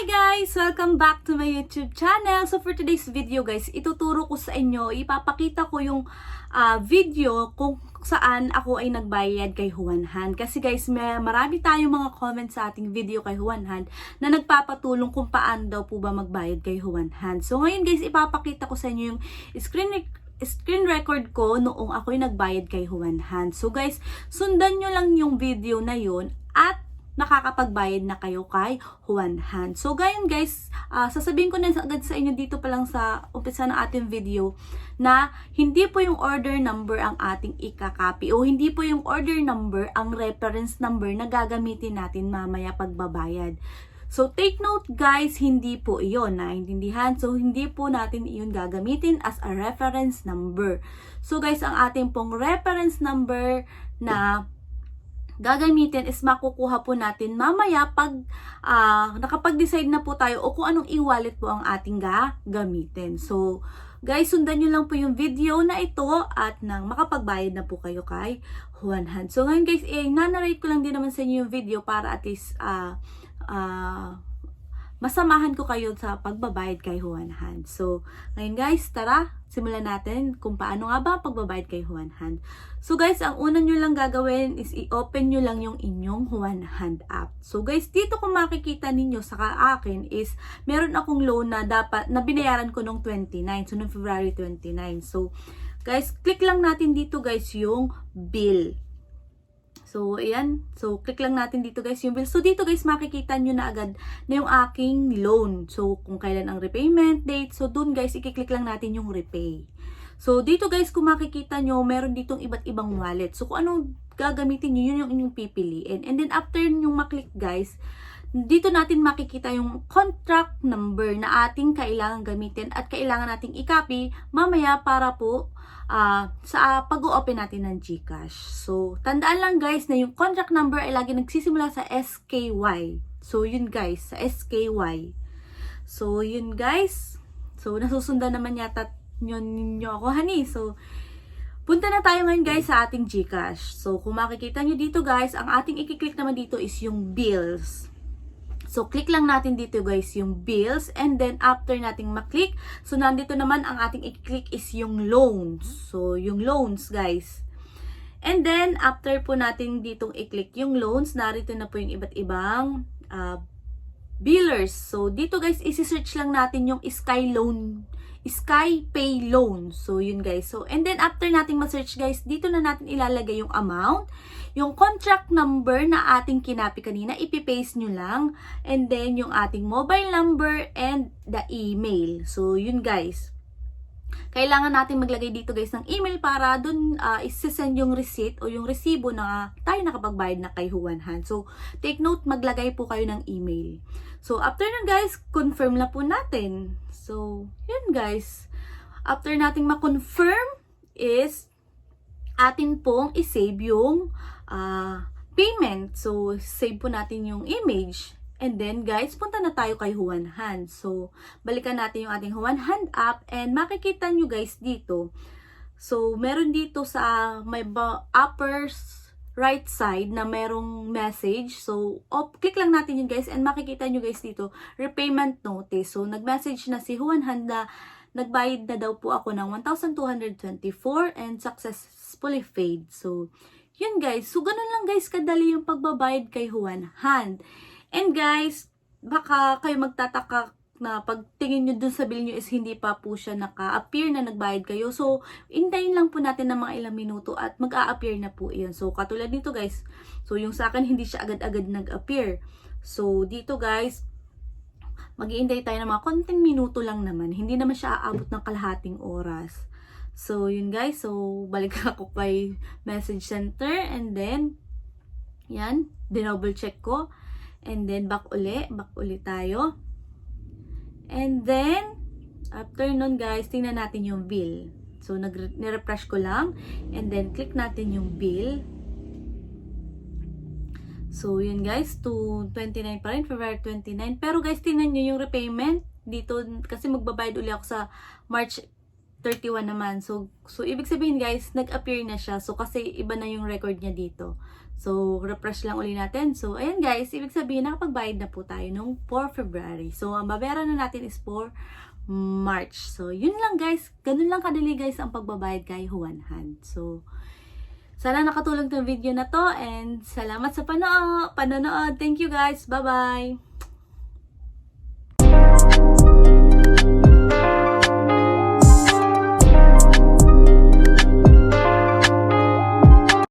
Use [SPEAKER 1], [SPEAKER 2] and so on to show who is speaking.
[SPEAKER 1] Hi guys! Welcome back to my YouTube channel. So for today's video guys, ituturo ko sa inyo, ipapakita ko yung video kung saan ako ay nagbayad kay Juan Han. Kasi guys, marami tayong mga comments sa ating video kay Juan Han na nagpapatulong kung paano daw po ba magbayad kay Juan Han. So ngayon guys, ipapakita ko sa inyo yung screen record ko noong ako'y nagbayad kay Juan Han. So guys, sundan nyo lang yung video na yun at nakakapagbayad na kayo kay Juan Han. So gayon guys, sasabihin ko na agad sa inyo dito pa lang sa umpisa ng ating video na hindi po yung order number ang ating ikakopy o hindi po yung order number ang reference number na gagamitin natin mamaya pagbabayad. So take note guys, hindi po iyon, naintindihan? So hindi po natin iyon gagamitin as a reference number. So guys, ang ating pong reference number na gagamitin is makukuha po natin mamaya pag nakapag-decide na po tayo o kung anong e-wallet po ang ating gagamitin. So, guys, sundan nyo lang po yung video na ito at nang makapagbayad na po kayo kay Juan Han. So, ngayon guys, nanarate ko lang din naman sa inyo yung video para at least masamahan ko kayo sa pagbabayad kay Juan Han. So, ngayon guys, tara, simulan natin kung paano nga ba pagbabayad kay Juan Han. So guys, ang una nyo lang gagawin is i-open nyo lang yung inyong Juan Han app. So guys, dito kung makikita ninyo sa akin is meron akong loan na binayaran ko nung 29, so nung February 29. So guys, click lang natin dito guys yung bill. So, ayan. So, click lang natin dito guys yung bill. So, dito guys, makikita nyo na agad na yung aking loan. So, kung kailan ang repayment date. So, dun guys, i-click lang natin yung repay. So, dito guys, kung makikita nyo, meron ditong iba't ibang wallet. So, kung anong gagamitin nyo, yun yung inyong pipiliin. And then, after nyo maklik guys, dito natin makikita yung contract number na ating kailangan gamitin at kailangan nating i-copy mamaya para po sa pag-o-open natin ng GCash. So, tandaan lang guys na yung contract number ay lagi nagsisimula sa SKY. So, yun guys, sa SKY. So, yun guys. So, nasusundan naman yata ninyo ako, honey. So, punta na tayo ngayon guys sa ating GCash. So, kung makikita nyo dito guys, ang ating i-click naman dito is yung bills. So, click lang natin dito guys yung bills and then after nating maklik, so nandito naman ang ating i-click is yung loans. So, yung loans guys. And then, after po natin ditong i-click yung loans, narito na po yung iba't ibang billers. So, dito guys, isi-search lang natin yung SkyPay loan. So, yun guys. So, and then after nating ma-search guys, dito na natin ilalagay yung amount, yung contract number na ating kinapi kanina, ipipaste nyo lang, and then yung ating mobile number and the email. So, yun guys. Kailangan natin maglagay dito guys ng email para dun isi-send yung receipt o yung resibo na tayo nakapagbayad na kay Juan Han. So, take note, maglagay po kayo ng email. So, after nun guys, confirm na po natin. So, yun guys. After nating ma-confirm is atin pong isave yung payment. So, save po natin yung image. And then, guys, punta na tayo kay Juan Han. So, balikan natin yung ating Juan Han app and makikita nyo guys dito. So, meron dito sa may upper right side na merong message. So, click lang natin yun guys and makikita nyo guys dito, repayment notice. So, nag-message na si Juan Han na nagbayad na daw po ako ng 1,224 and successfully paid. So, yun guys. So, ganun lang guys kadali yung pagbabayad kay Juan Han. And guys, baka kayo magtataka na pagtingin nyo dun sa bill nyo is hindi pa po siya naka-appear na nagbayad kayo. So, hintayin lang po natin ng mga ilang minuto at mag-a-appear na po iyon. So, katulad nito guys. So, yung sa akin hindi siya agad-agad nag-appear. So, dito guys, mag-iintay tayo ng mga konting minuto lang naman. Hindi naman siya aabot ng kalahating oras. So, yun guys. So, balik ako kay message center and then, yan, dinouble check ko. And then, back uli tayo. And then, after nun guys, tingnan natin yung bill. So, nirefresh ko lang. And then, click natin yung bill. So, yun guys, 229 pa rin, February 29. Pero guys, tingnan nyo yung repayment dito. Kasi magbabayad uli ako sa March 31 naman. So ibig sabihin guys, nag-appear na siya. So, kasi iba na yung record niya dito. So, refresh lang uli natin. So, ayan guys, ibig sabihin nakapagbayad na po tayo nung 4 February. So, ang babayaran na natin is for March. So, yun lang guys. Ganun lang kadali guys ang pagbabayad kay One Hand. So, sana nakatulong tong video na to and salamat sa panonood. Thank you guys. Bye-bye!